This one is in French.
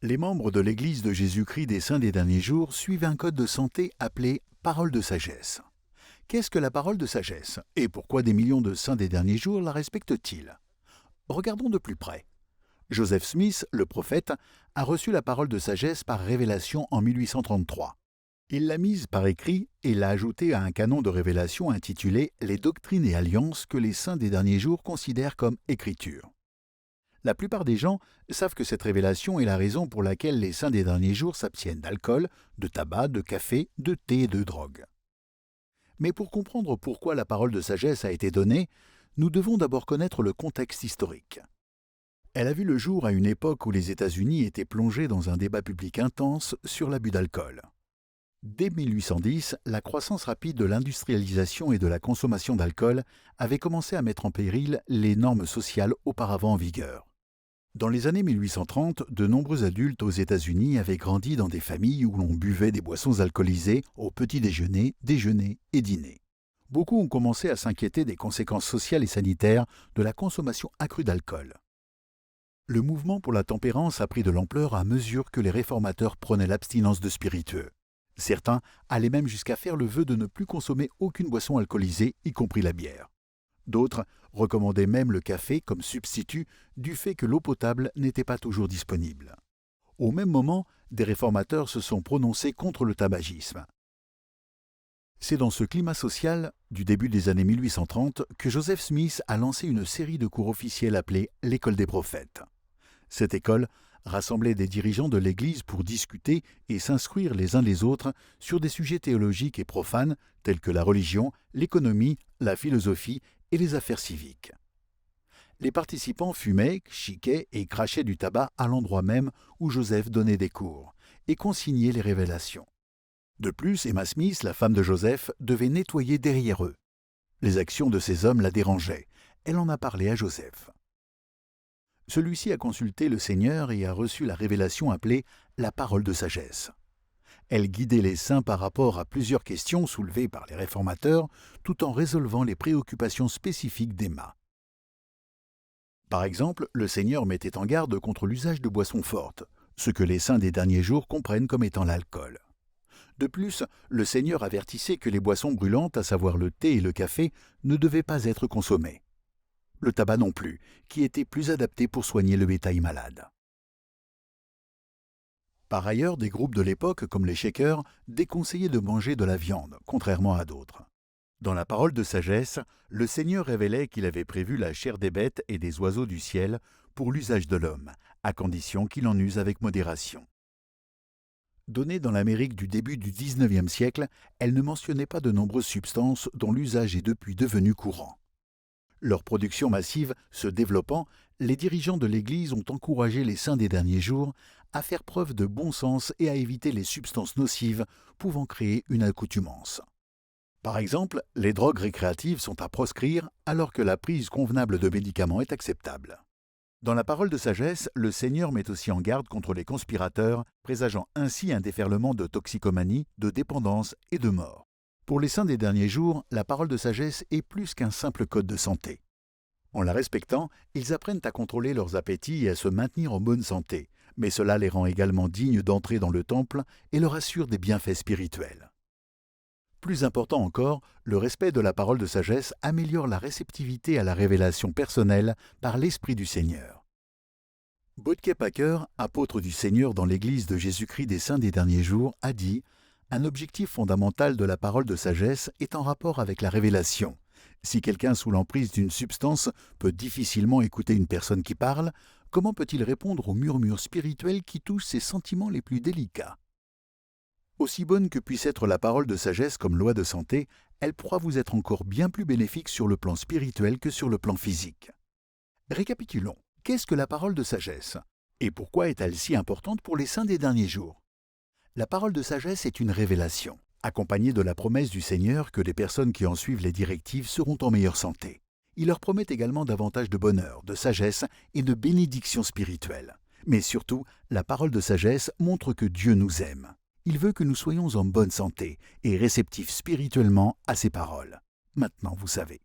Les membres de l'Église de Jésus-Christ des Saints des Derniers Jours suivent un code de santé appelé parole de sagesse. Qu'est-ce que la parole de sagesse et pourquoi des millions de saints des derniers jours la respectent-ils? Regardons de plus près. Joseph Smith, le prophète, a reçu la parole de sagesse par révélation en 1833. Il l'a mise par écrit et l'a ajoutée à un canon de révélation intitulé Les doctrines et alliances que les saints des derniers jours considèrent comme écriture. La plupart des gens savent que cette révélation est la raison pour laquelle les saints des derniers jours s'abstiennent d'alcool, de tabac, de café, de thé et de drogue. Mais pour comprendre pourquoi la parole de sagesse a été donnée, nous devons d'abord connaître le contexte historique. Elle a vu le jour à une époque où les États-Unis étaient plongés dans un débat public intense sur l'abus d'alcool. Dès 1810, la croissance rapide de l'industrialisation et de la consommation d'alcool avait commencé à mettre en péril les normes sociales auparavant en vigueur. Dans les années 1830, de nombreux adultes aux États-Unis avaient grandi dans des familles où l'on buvait des boissons alcoolisées au petit déjeuner, déjeuner et dîner. Beaucoup ont commencé à s'inquiéter des conséquences sociales et sanitaires de la consommation accrue d'alcool. Le mouvement pour la tempérance a pris de l'ampleur à mesure que les réformateurs prenaient l'abstinence de spiritueux. Certains allaient même jusqu'à faire le vœu de ne plus consommer aucune boisson alcoolisée, y compris la bière. D'autres recommandaient même le café comme substitut du fait que l'eau potable n'était pas toujours disponible. Au même moment, des réformateurs se sont prononcés contre le tabagisme. C'est dans ce climat social, du début des années 1830, que Joseph Smith a lancé une série de cours officiels appelée l'École des prophètes. Cette école rassemblait des dirigeants de l'Église pour discuter et s'instruire les uns les autres sur des sujets théologiques et profanes tels que la religion, l'économie, la philosophie et les affaires civiques. Les participants fumaient, chiquaient et crachaient du tabac à l'endroit même où Joseph donnait des cours et consignait les révélations. De plus, Emma Smith, la femme de Joseph, devait nettoyer derrière eux. Les actions de ces hommes la dérangeaient. Elle en a parlé à Joseph. Celui-ci a consulté le Seigneur et a reçu la révélation appelée la parole de sagesse. Elle guidait les saints par rapport à plusieurs questions soulevées par les réformateurs, tout en résolvant les préoccupations spécifiques d'Emma. Par exemple, le Seigneur mettait en garde contre l'usage de boissons fortes, ce que les saints des derniers jours comprennent comme étant l'alcool. De plus, le Seigneur avertissait que les boissons brûlantes, à savoir le thé et le café, ne devaient pas être consommées. Le tabac non plus, qui était plus adapté pour soigner le bétail malade. Par ailleurs, des groupes de l'époque, comme les Shakers, déconseillaient de manger de la viande, contrairement à d'autres. Dans la parole de sagesse, le Seigneur révélait qu'il avait prévu la chair des bêtes et des oiseaux du ciel pour l'usage de l'homme, à condition qu'il en use avec modération. Donnée dans l'Amérique du début du XIXe siècle, elle ne mentionnait pas de nombreuses substances dont l'usage est depuis devenu courant. Leur production massive se développant, les dirigeants de l'Église ont encouragé les saints des derniers jours à faire preuve de bon sens et à éviter les substances nocives pouvant créer une accoutumance. Par exemple, les drogues récréatives sont à proscrire alors que la prise convenable de médicaments est acceptable. Dans la parole de sagesse, le Seigneur met aussi en garde contre les conspirateurs, présageant ainsi un déferlement de toxicomanie, de dépendance et de mort. Pour les saints des derniers jours, la parole de sagesse est plus qu'un simple code de santé. En la respectant, ils apprennent à contrôler leurs appétits et à se maintenir en bonne santé, mais cela les rend également dignes d'entrer dans le temple et leur assure des bienfaits spirituels. Plus important encore, le respect de la parole de sagesse améliore la réceptivité à la révélation personnelle par l'Esprit du Seigneur. Bodke Packer, apôtre du Seigneur dans l'Église de Jésus-Christ des Saints des Derniers Jours, a dit « Un objectif fondamental de la parole de sagesse est en rapport avec la révélation. Si quelqu'un sous l'emprise d'une substance peut difficilement écouter une personne qui parle, comment peut-il répondre aux murmures spirituels qui touchent ses sentiments les plus délicats ?» Aussi bonne que puisse être la parole de sagesse comme loi de santé, elle pourra vous être encore bien plus bénéfique sur le plan spirituel que sur le plan physique. Récapitulons. Qu'est-ce que la parole de sagesse? Et pourquoi est-elle si importante pour les saints des derniers jours? La parole de sagesse est une révélation, accompagnée de la promesse du Seigneur que les personnes qui en suivent les directives seront en meilleure santé. Il leur promet également davantage de bonheur, de sagesse et de bénédiction spirituelle. Mais surtout, la parole de sagesse montre que Dieu nous aime. Il veut que nous soyons en bonne santé et réceptifs spirituellement à ses paroles. Maintenant, vous savez.